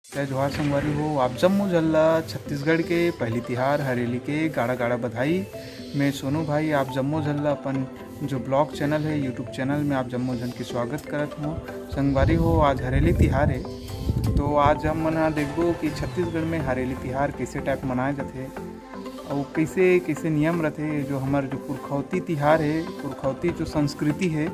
जय जोहार संगवारी हो। आप जम्मू झल्ला छत्तीसगढ़ के पहली तिहार हरेली के गाड़ा गाड़ा बधाई। मैं सोनू भाई आप जम्मू झल्ला अपन जो ब्लॉग चैनल है यूट्यूब चैनल में आप जम्मू झन के स्वागत करत हूँ। संगवारी हो आज हरेली तिहार है, तो आज हम मना देखबो कि छत्तीसगढ़ में हरेली तिहार कैसे टाइप मनाए जाते और कैसे कैसे नियम रहते। जो हमार जो पुरखौती तिहार है, पुरखौती जो संस्कृति है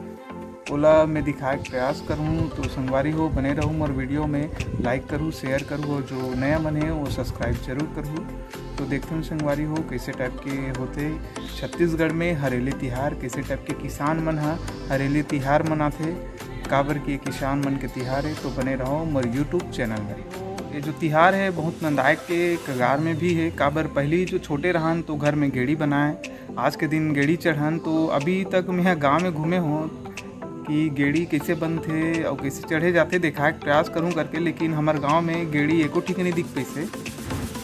ओला मैं दिखाए के प्रयास करूँ। तो संगवारी हो बने रहूँ और वीडियो में लाइक करूँ, शेयर करूँ और जो नया मन है वो सब्सक्राइब जरूर करूँ। तो देखते हैं संगवारी हो कैसे टाइप के होते छत्तीसगढ़ में हरेली तिहार, कैसे टाइप के किसान मन हरेली तिहार मनाते, काबर के किसान मन के तिहार है। तो बने रहो मोर यूट्यूब चैनल में। ये जो तिहार है बहुत नंदायक के कगार में भी है, काबर पहली जो छोटे रहन तो घर में गेड़ी बनाए, आज के दिन गेड़ी चढ़न। तो अभी तक मैं गाँव में घूमे हूँ कि गेड़ी कैसे बनते और कैसे चढ़े जाते दिखाए प्रयास करूं करके, लेकिन हमारे गांव में गेड़ी एको ठीक नहीं दिख पैसे।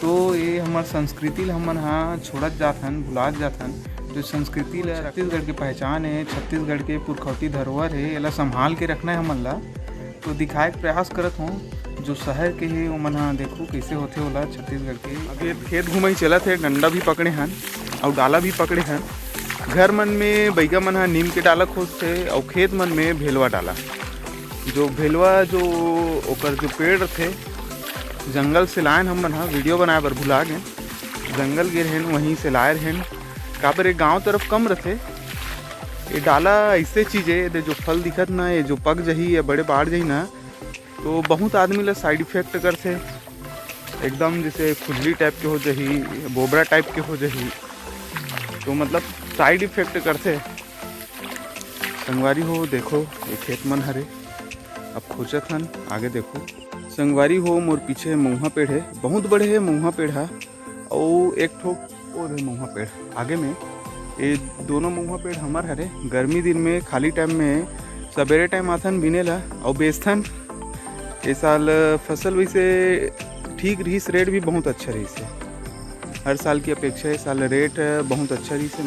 तो ये हमार संस्कृति ला हमन हाँ छोड़त जाथन, भुलात जाथन। तो संस्कृति ला छत्तीसगढ़ की पहचान है, छत्तीसगढ़ के पुरखौती धरोहर है, एला संभाल के रखना है हमन ला। तो दिखाए के प्रयास करत हूँ। जो शहर के है वो मन हाँ देखो कैसे होते होला छत्तीसगढ़ के। अभी खेत घुमाई चलत है, डंडा भी पकड़े हन और डाला भी पकड़े हन। घर मन में बैगा मन नीम के डाला खोजते और खेत मन में भेलवा डाला। जो भेलवा जो ओकर जो पेड़ थे जंगल से लायन हम मन वीडियो बनाए बर भुला गए, जंगल गिर हैं वहीं से लाए हैं। काबर एक गांव तरफ कम रहते। ये डाला ऐसे चीज़ है जो फल दिखत ना, ये जो पक जही या बड़े बाढ़ जही ना, तो बहुत आदमी ला साइड इफेक्ट करते। एकदम जैसे खुजली टाइप के हो जही, बोबरा टाइप के हो जही, तो मतलब साइड इफेक्ट करते। संगवारी हो देखो ये खेत मन हरे, अब खोजत हन आगे देखो। संगवारी हो मोर पीछे महुआ पेड़ है, बहुत बड़े है महुआ पेड़ है और एक ठो और महुआ पेड़ आगे में। ये दोनों महुआ पेड़ हमार हरे। गर्मी दिन में खाली टाइम में सवेरे टाइम आथन बिने ला और बेचथन। ये साल फसल वैसे ठीक रही, रेट भी बहुत अच्छा रही से, हर साल की अपेक्षा इस साल रेट बहुत अच्छा रही से।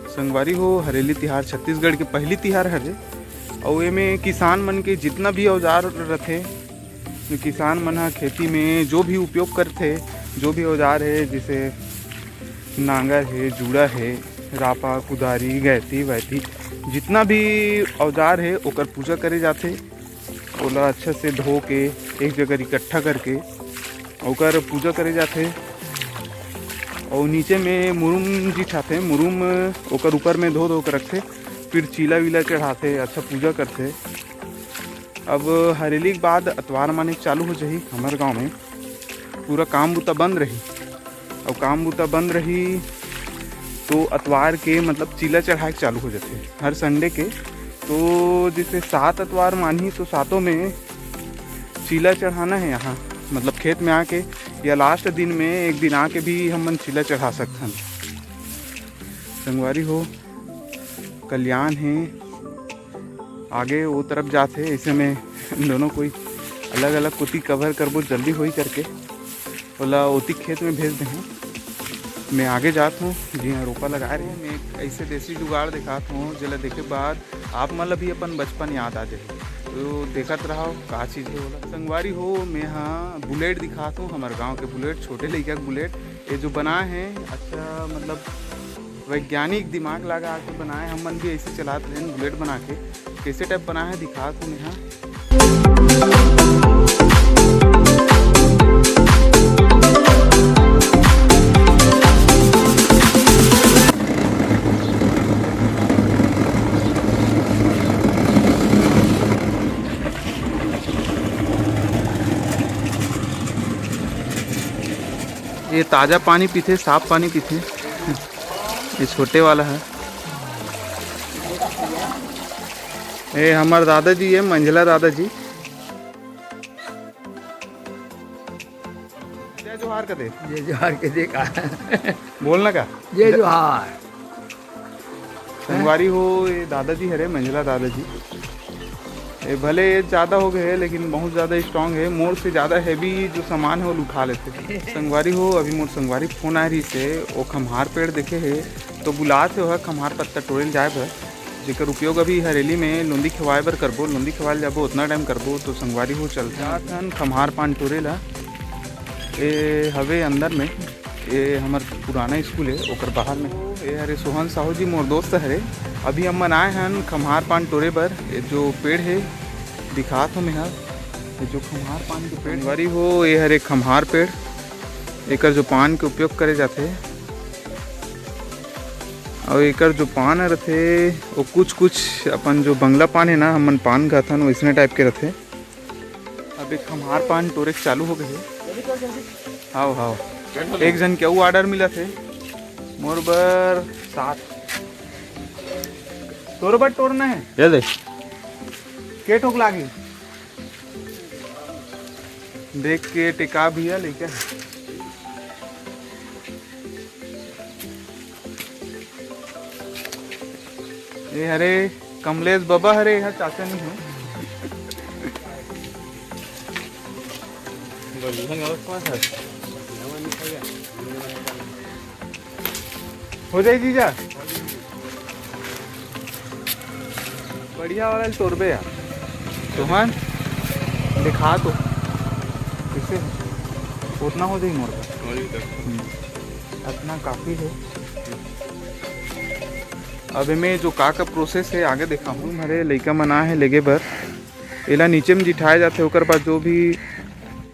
संगवारी हो हरेली तिहार छत्तीसगढ़ के पहली तिहार हरे और ये में किसान मन के जितना भी औजार रहते, किसान मन खेती में जो भी उपयोग करते, जो भी औजार है जैसे नांगर है, जूड़ा है, रापा, कुदारी, गैती वैती, जितना भी औजार है ओकर पूजा करे जाते। ओला अच्छा से धो के एक जगह इकट्ठा करके ओकर पूजा करे जाते। और नीचे में मुरुम जी छाते, मुरुम ओकर ऊपर में धो के रखते, फिर चीला वीला चढ़ाते, अच्छा पूजा करते। अब हरेली के बाद अतवार माने चालू हो जाही हमारे गांव में, पूरा काम बूता बंद रही और काम बूता बंद रही तो अतवार के मतलब चीला चढ़ाए चालू हो जाते हर संडे के। तो जैसे 7 अतवार मानी तो सातों में चीला चढ़ाना है यहाँ, मतलब खेत में आके या लास्ट दिन में एक दिन आके भी हम चीला चढ़ा सकते हैं। संगवारी हो कल्याण है आगे वो तरफ जाते, ऐसे में दोनों कोई अलग अलग कुटी कवर करबो जल्दी हो ही करके बोला ओती खेत में भेज दें। मैं आगे जाता हूँ, जी हाँ रोपा लगा रहे हैं। मैं एक ऐसे देसी जुगाड़ दिखाता हूँ जिला देखे बाद आप मतलब भी अपन बचपन याद आ जाए, तो देखत रहो का चीज़ है बोला। संगवारी हो मैं हाँ बुलेट दिखाता हूँ, हमारे गांव के बुलेट, छोटे लड़का के बुलेट। ये जो बनाए हैं अच्छा मतलब वैज्ञानिक दिमाग लगा के बनाए, हम मन भी ऐसे चलाते हैं बुलेट बना के। कैसे टाइप बनाए हैं दिखाता हूँ यहाँ। ये ताज़ा पानी पीते, साफ पानी पीते। ये छोटे वाला है। ये हमारे दादाजी है, मंझला दादाजी। जय जोहार का दे, जय जोहार के देखा बोलना का जय जोहार। संगवारी हो ये दादाजी हरे, मंझला दादाजी। ये भले ज़्यादा हो गए है लेकिन बहुत ज़्यादा स्ट्रांग है। मोर से ज़्यादा हैवी जो सामान है वो उठा लेते। संगवारी हो अभी मोर संगवारी फोन आ रही से वो खम्हार पेड़ देखे है तो बुलाते हो खम्हार पत्ता तोड़े जाए बर, जेकर उपयोग अभी हरेली में लुंदी खवाए बर करबो। लुंदी खवाए जाबो उतना टाइम करबो तो संगवारी हो चलता खम्हार पान टोरे ला। ये हवे अंदर में, ये हमार पुराना स्कूल है ओकर बाहर में। ये हरे सोहन साहू जी मोर दोस्त हरे। अभी हम आए हैं खम्हार पान टोरे बर। ये जो पेड़ है दिखात हो मैं, ये जो खम्हार पान के पेड़ वारी हो ये हरे खम्हार पेड़, एकर जो पान के उपयोग करे जाते और एकर जो पान रहते वो कुछ अपन जो बंगला पान है ना हमन पान खाथन वैसने टाइप के रहते। अब एक खम्हार पान टोरे चालू हो गए। हाँ हाँ एक जन के ऑर्डर मिला थे मोर बर 7 तोर बर तोड़ना है। ये देख के ठोक लागी देख के टिका भी है लेके। ये हरे कमलेश बाबा हरे यहाँ चाचा नहीं है। हो जाए जीजा बढ़िया वाला तोड़बे यार तुमन दिखा तो किसे उतना हो जाए मोर इतना काफ़ी है। अब में जो का प्रोसेस है आगे देखा हूँ। हमारे लइका मना है लेगे बर एला नीचे में जिठाए जाते ओकर बाद जो भी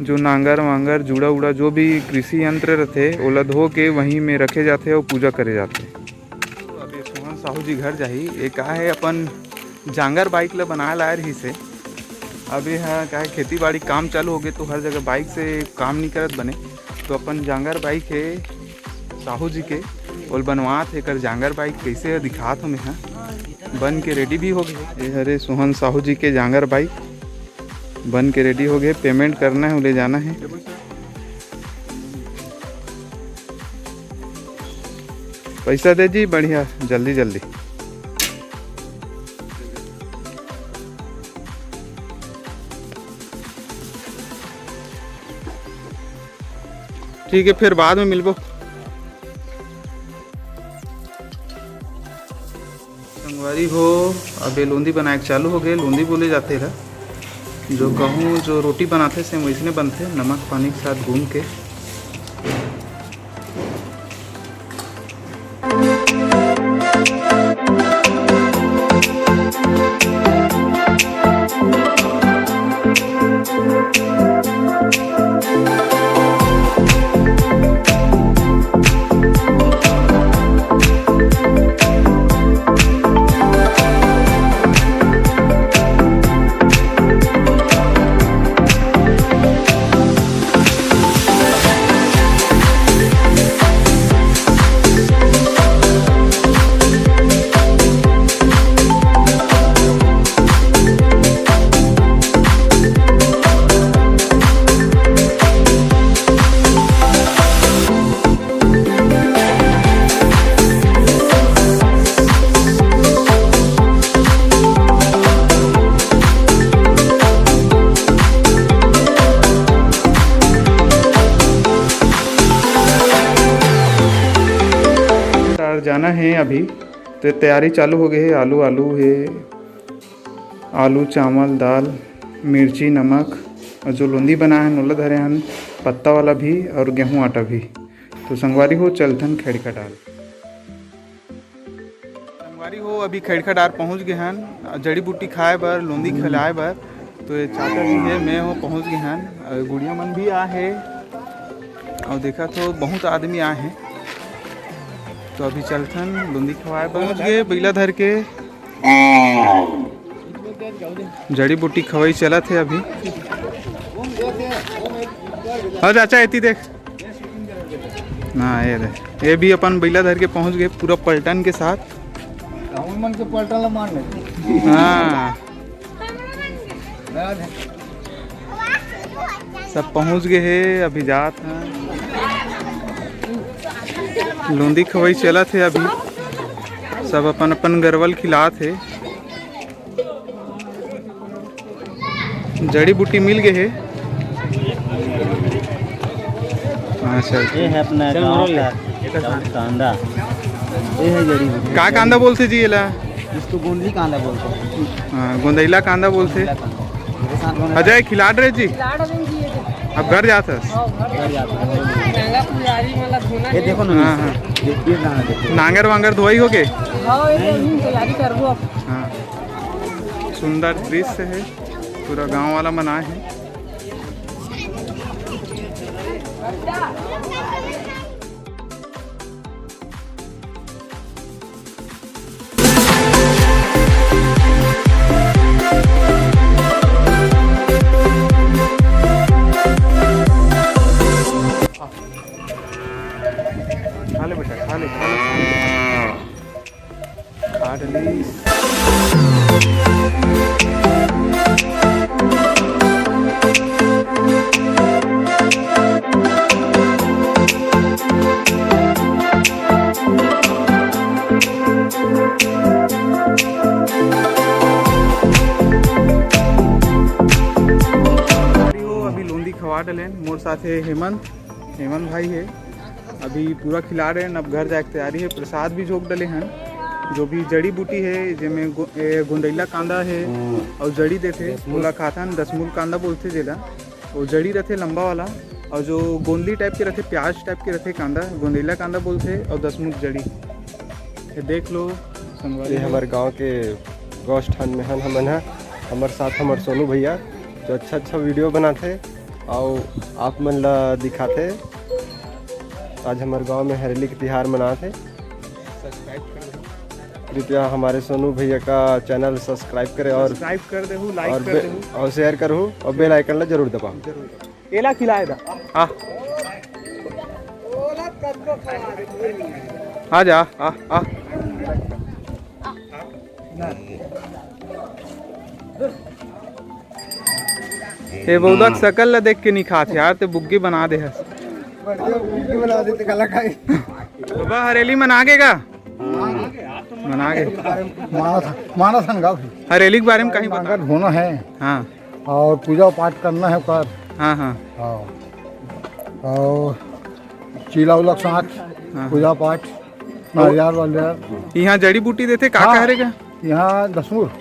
जो नांगर वांगर जुड़ा उड़ा जो भी कृषि यंत्र रहते ओला धो के वहीं में रखे जाते और पूजा करे जाते। अब ये सोहन साहू जी घर जाही ये का है अपन जांगर बाइक ला बनाए लाए रही से। अब यह क्या है खेती बाड़ी काम चालू हो गए तो हर जगह बाइक से काम नहीं करत बने तो अपन जांगर बाइक है साहू जी के और बनवात है कर जांगर बाइक कैसे दिखात हमें यहाँ बन के रेडी भी हो गए। ये हरे सोहन साहू जी के जांगर बाइक बन के रेडी हो गए। पेमेंट करना है ले जाना है। पैसा दे जी बढ़िया जल्दी जल्दी। ठीक है फिर बाद में मिलबो। संगवारी हो अब ये लूंदी बनाए चालू हो गए। लूंदी बोले जाते है जो गेहूँ जो रोटी बनाते से वैसने बनते नमक पानी के साथ भून के। जाना है अभी तो तैयारी चालू हो गई है। आलू है, आलू चावल दाल मिर्ची नमक और जो लूंदी बना है नोला धरे हैं पत्ता वाला भी और गेहूं आटा भी। तो संगवारी हो चलथन खेड़का डाल। संगवारी हो अभी खेड़का डाल पहुँच गए हैं जड़ी बूटी खाए बर लूंदी खिलाए बर। तो ये चाचा जी है मैं हो पहुँच गए हैं। गुड़िया मन भी आ है और देखा तो बहुत आदमी आए हैं। तो अभी चलथन लुंदी खवाए पहुँच गए बैला धर के। जड़ी बूटी खवाई चला थे अभी। हाँ चाचा एती देख ना ये देख ये भी अपन बैला धर के पहुँच गए पूरा पलटन के साथ। मन के पलटन मारने हाँ सब पहुँच गए है अभी जात हैं। लूंदी खवाई चला थे अभी सब अपन अपन गरवल खिला थे। जड़ी बूटी मिल गए है। अच्छा ये है अपना गाँव का कांदा। ये है जड़ी बूटी। का कांदा बोलते जी एला? इसको गोंदली कांदा बोलते हैं। हाँ, गोंदैला कांदा बोलते। मेरे साथ में अजय खिलाड़ रहे जी, अब घर जाता। घर जाता है। ये देखो ना, हाँ हाँ, ये दाना देखो। नांगर वांगर धोई हो गए। तैयारी कर लो। हाँ, सुंदर दृश्य है, पूरा गांव वाला मना है। खा ले बेटा, खा ले खा डाली। अभी लोंदी खवा डले मोर साथ है हेमंत भाई है। अभी पूरा खिला रहे हैं, अब घर जाए की तैयारी है। प्रसाद भी झोंक डले हैं, जो भी जड़ी बूटी है जिसमें गोंदैला कांदा है और जड़ी देते बोला खाथन दसमूल कांदा बोलते जेला। वो जड़ी रहते लंबा वाला, और जो गोंदली टाइप के रहते प्याज टाइप के रहते कांदा गोंदैला कांदा बोलते, और दसमूल जड़ी। ये देख लो संगवारी। ये हमारे गांव के गौष्ठान में हमन है। हमारे साथ हमारे सोनू भैया जो अच्छा वीडियो बनाते और आप मन ला दिखाते। आज हमारे गांव में हरेली के त्योहार मनाते। कृपया हमारे सोनू भैया का चैनल सब्सक्राइब करें और सब्सक्राइब कर दे, लाइक कर दे और शेयर करो और बेल आइकन ला जरूर दबाओ। एला खिलाएगा। आ जा आ ये बहुदक सकल ला देख के नहीं खाते यार, ते बुग्गी बना दे है। बना देते कला खाई। बाबा हरेली मनागेगा? मनागे माना संगा हरेली के बारे में कहीं बता। होना है। हाँ और पूजा पाठ करना है कर। हाँ हाँ हाँ, और चीला उलक साथ हाँ। पूजा पाठ नारियल वारियल। यहाँ जड़ी बूटी देते का हाँ। करेगा? यहाँ दसमूर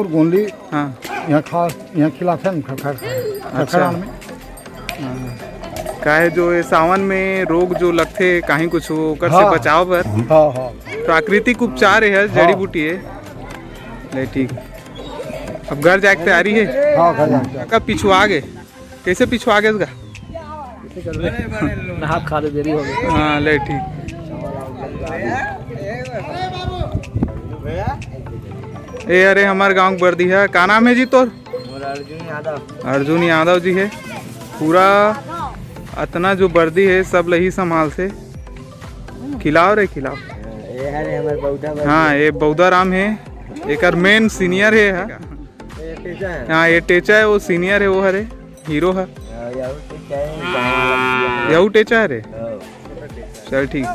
गोंदली हाँ यहाँ खिलाते हैं खखरान में। का है जो ये सावन में रोग जो लगते कहीं कुछ ओकर से हाँ। बचाव पर हाँ हाँ प्राकृतिक उपचार है, जड़ी बूटी है। ले ठीक, अब घर जाए की तैयारी है। हाँ घर जाते का पिछुआ गए, कैसे पिछुआ गए इसका? नहा खा दे, देरी हो गई। हाँ ले ठीक। ए अरे हमारे गांव के वर्दी है, का नाम है जी तोर? अर्जुन यादव जी है। पूरा इतना जो वर्दी है सब लही संभाल से खिलाओ रे खिलाओ। ये है हमारे बौद्धा। हाँ ये बौद्धा राम है, एक मेन सीनियर है। हाँ ये टेचा है, वो सीनियर है, वो हरे हीरो है। यहू टेचा है रे। चल ठीक।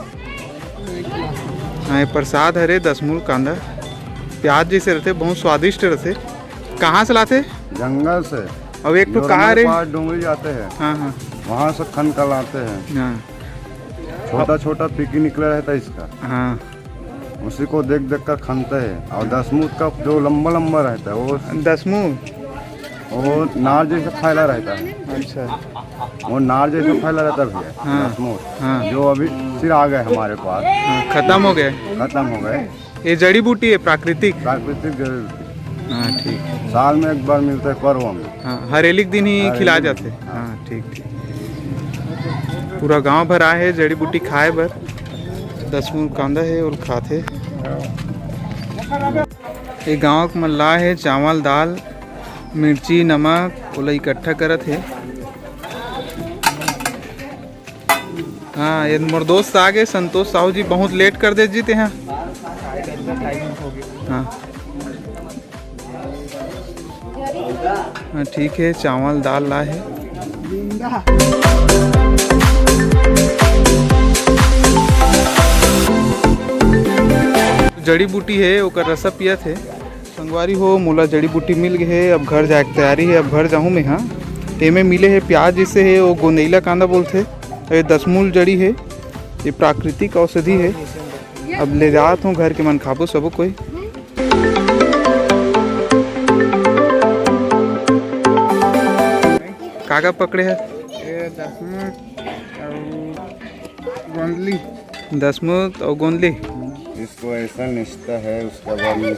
हाँ ये प्रसाद हरे दसमूल कांदा प्याज जैसे रहते, बहुत स्वादिष्ट रहते। कहाँ से लाते? जंगल से। अब एक तो कहाँ रे? डूंगरी जाते हैं, हाँ हाँ वहाँ से खन कर लाते हैं। हाँ छोटा छोटा पिकी निकला रहता है इसका, हाँ उसी को देख देख कर खनते हैं। और दसमूत का जो लंबा लंबा रहता है वो नार जैसा फैला रहता है। अच्छा वो नार जैसा फैला रहता है भैया। हाँ। दसमूत हाँ जो अभी सिर आ गए हमारे पास, हाँ, खत्म हो गए। खत्म हो गए। ये जड़ी बूटी है प्राकृतिक। प्राकृतिक जरूर हाँ ठीक। साल में एक बार मिलता है पर्व में। हाँ हरेली के दिन ही हरेली खिला दिन। जाते। हाँ ठीक ठीक। पूरा गांव भर आए है जड़ी बूटी खाए बर। दसमूल कांदा है और खाते। ये गांव का मल्ला है, चावल दाल मिर्ची नमक ओला इकट्ठा करत है। हाँ ये मोर दोस्त आ गए संतोष साहू जी, बहुत लेट कर दे जीते हैं। हाँ हाँ ठीक है, चावल दाल ला है। जड़ी बूटी है ओकर रसा पियत है। संगवारी हो मोला जड़ी बूटी मिल गई है। अब घर जाए के तैयारी है। अब घर जाऊँ मैं। हाँ एमे मिले है प्याज जिसे है वो गोंदेला कांदा बोलते। ये दसमूल जड़ी है। ये प्राकृतिक औषधि है। अब ले जात हूँ घर के मन खाबो सबो कोई। कागा पकड़े है दसमूत और गोंदली। इसको ऐसा निचता है, उसके बाद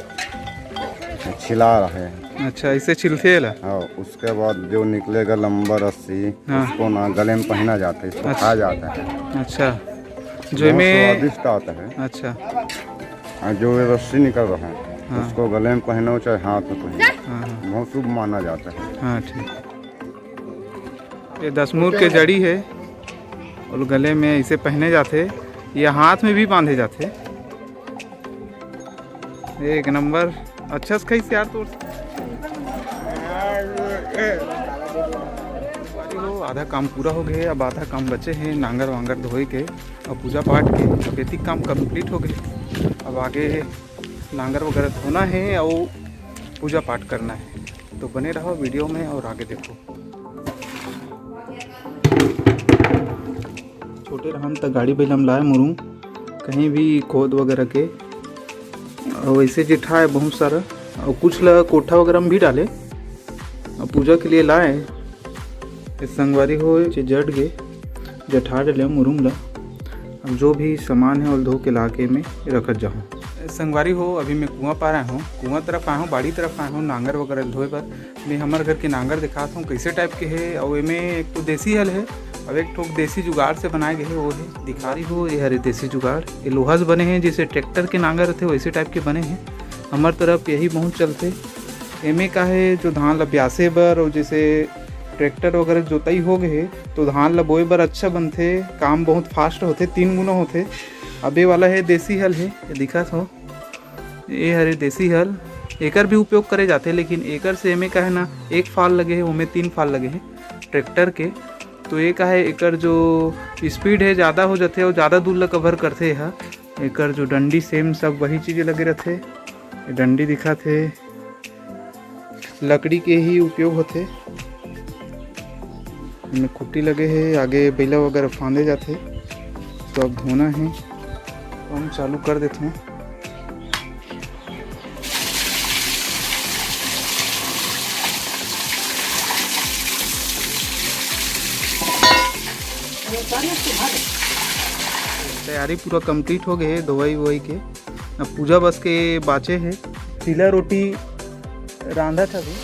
छिला है। अच्छा इसे छिलते है ला। हाँ उसके बाद जो निकलेगा लंबा रस्सी, हाँ। उसको ना गले में पहना जाता है, इसको खाया जाता है। अच्छा जो बहुत में स्वादिष्ट आता है। अच्छा और जो ये रस्सी निकल रहा है हाँ। उसको गले में पहनो चाहे हाथ में पहनो, हाँ हाँ बहुत शुभ माना जाता है। हाँ ठीक। ये दसमूल के जड़ी है और गले में इसे पहने जाते। ये हाथ में भी बांधे जाते। एक नंबर अच्छा से खाई यार। तो आधा काम पूरा हो गया। अब आधा काम बचे हैं नांगर वांगर धोए के और पूजा पाठ के। अब ये काम कंप्लीट हो गए। अब आगे नांगर वगैरह धोना है और पूजा पाठ करना है। तो बने रहो वीडियो में और आगे देखो। छोटे रहन तक गाड़ी बैल हम लाए मुरूँ कहीं भी खोद वगैरह के। और वैसे जेठा है बहुत सारा और कुछ ला कोठा वगैरह में भी डाले और पूजा के लिए लाए। इस संगवारी हो जट गे जठा डले मुरूम ला। अब जो भी सामान है और धो के लाके में रखत जाऊँ। संगवारी हो अभी मैं कुआं पा रहा हूँ। कुआं तरफ आया हूँ, बाड़ी तरफ आया हूँ नांगर वगैरह धोए पर। मैं हमारे घर के नांगर दिखाता हूँ कैसे टाइप के है। और इनमें एक तो देसी हल है और एक ठोक देसी जुगाड़ से बनाए गए हैं। वो है दिखा रही हो ये हरे देसी जुगाड़। ये लोहा से बने हैं जैसे ट्रैक्टर के नांगर रहते वैसे टाइप के बने हैं। हमारे तरफ यही बहुत चलते। एमे का है जो धान ला ब्यासे बर और जैसे ट्रैक्टर वगैरह जोताई हो गए तो धान ला बोए बर अच्छा बनते। काम बहुत फास्ट होते, 3 गुना होते। अब ये वाला है देसी हल है, ये दिखत हो ये हरे देसी हल। एकर भी उपयोग करे जाते लेकिन एकर से एमे का है ना 1 फाल लगे है, उनमें 3 फाल लगे हैं ट्रैक्टर के। तो ये का है एकर जो स्पीड है ज़्यादा हो जाते और ज़्यादा दूर ला कवर करते है। एकर जो डंडी सेम सब वही चीज़ें लगे रहते। डंडी दिखा थे लकड़ी के ही उपयोग होते। इनमें खुट्टी लगे हैं, आगे बैला वगैरह फांदे जाते। तो अब धोना है तो हम चालू कर देते हैं। तैयारी पूरा कंप्लीट हो गए दवाई ववाई के। अब पूजा बस के बाचे है। चीला रोटी रांधा था भी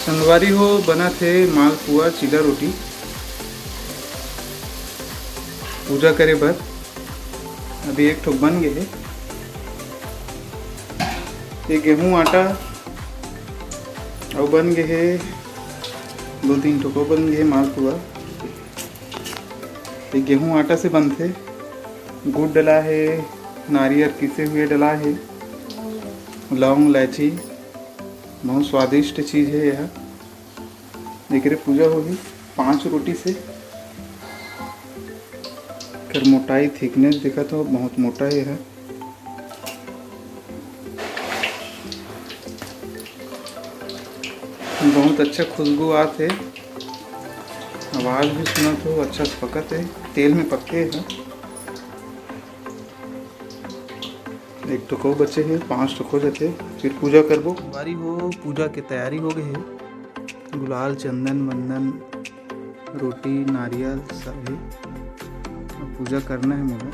संगवारी हो बना थे मालपुआ चीला रोटी पूजा करे बर। अभी एक ठोक बन गए है। ये गेहूँ आटा और बन गए है 2-3 ठोको बन गए मालपुआ। ये गेहूँ आटा से बनते। गुड़ डला है, नारियल किसे हुए डला है, लौंग इलायची। बहुत स्वादिष्ट चीज़ है यह। देखिए पूजा होगी 5 रोटी से। फिर मोटाई थिकनेस देखा तो बहुत मोटा है यह। बहुत अच्छा खुशबू आते। आवाज़ भी सुना तो अच्छा से पकत है। तेल में पकते हैं। एक टुको बचे हैं, 5 टुको जाते। फिर पूजा करबो। बारी हो पूजा के तैयारी हो गई है। गुलाल चंदन वंदन रोटी नारियल सब है। पूजा करना है मुझे।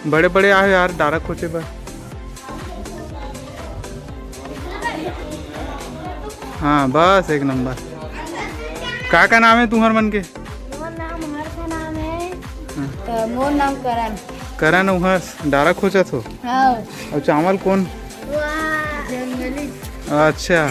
बड़े बड़े आए यार डारा खोचे पर। हाँ बस एक नंबर। का नाम है तुम्हार मन के? मोर नाम हर्ष नाम है। तो मोर नाम करण। करण उहर्ष डारा खोचा थो। हाँ। और चावल कौन? जंगली। अच्छा